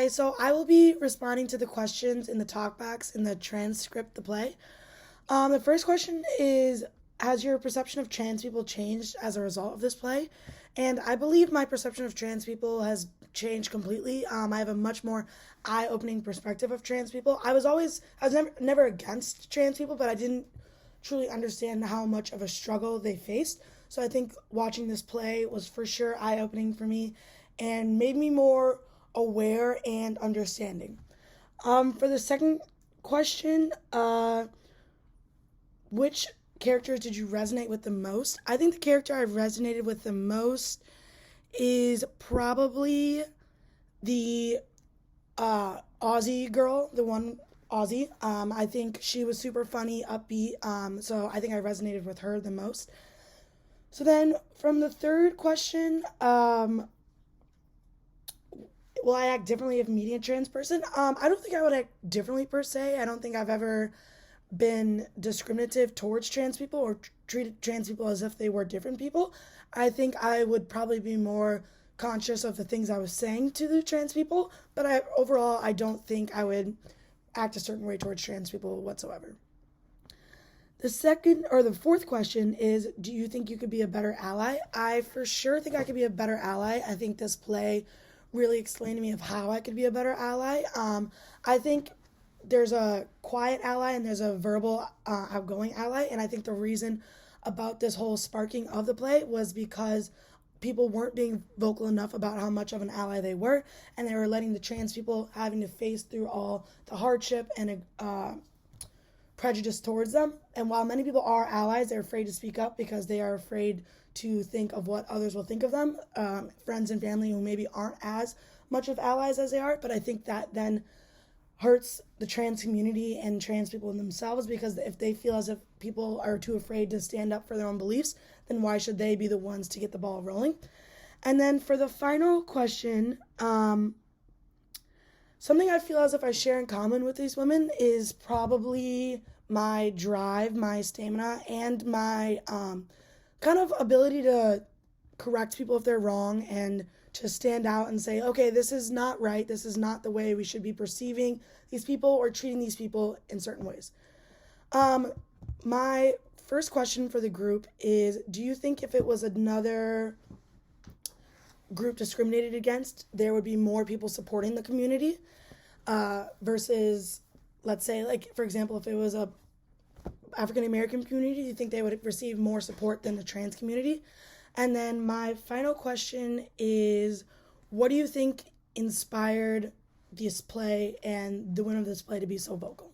Hi, so I will be responding to the questions in the talkbacks in the transcript, the play. The first question is, has your perception of trans people changed as a result of this play? And I believe my perception of trans people has changed completely. I have a much more eye-opening perspective of trans people. I was never against trans people, but I didn't truly understand how much of a struggle they faced. So I think watching this play was for sure eye-opening for me and made me more aware and understanding. For the second question, which characters did you resonate with the most? I think the character I've resonated with the most is probably the Aussie girl, the one Aussie. I think she was super funny, upbeat. So I think I resonated with her the most. So then, from the third question, will I act differently if meeting a trans person? I don't think I would act differently per se. I don't think I've ever been discriminative towards trans people or treated trans people as if they were different people. I think I would probably be more conscious of the things I was saying to the trans people, but overall, I don't think I would act a certain way towards trans people whatsoever. The second or the fourth question is, do you think you could be a better ally? I for sure think I could be a better ally. I think this play really explained to me of how I could be a better ally. I think there's a quiet ally and there's a verbal, outgoing ally. And I think the reason about this whole sparking of the play was because people weren't being vocal enough about how much of an ally they were, and they were letting the trans people having to face through all the hardship and prejudice towards them. And while many people are allies, they're afraid to speak up because they are afraid to think of what others will think of them, friends and family who maybe aren't as much of allies as they are. But I think that then hurts the trans community and trans people in themselves, because if they feel as if people are too afraid to stand up for their own beliefs, then why should they be the ones to get the ball rolling? And then for the final question, something I feel as if I share in common with these women is probably my drive, my stamina, and my kind of ability to correct people if they're wrong and to stand out and say, okay, this is not right. This is not the way we should be perceiving these people or treating these people in certain ways. My first question for the group is, do you think if it was another group discriminated against, there would be more people supporting the community versus, let's say, like, for example, if it was a African American community, do you think they would receive more support than the trans community? And then my final question is, what do you think inspired this play and the winner of this play to be so vocal?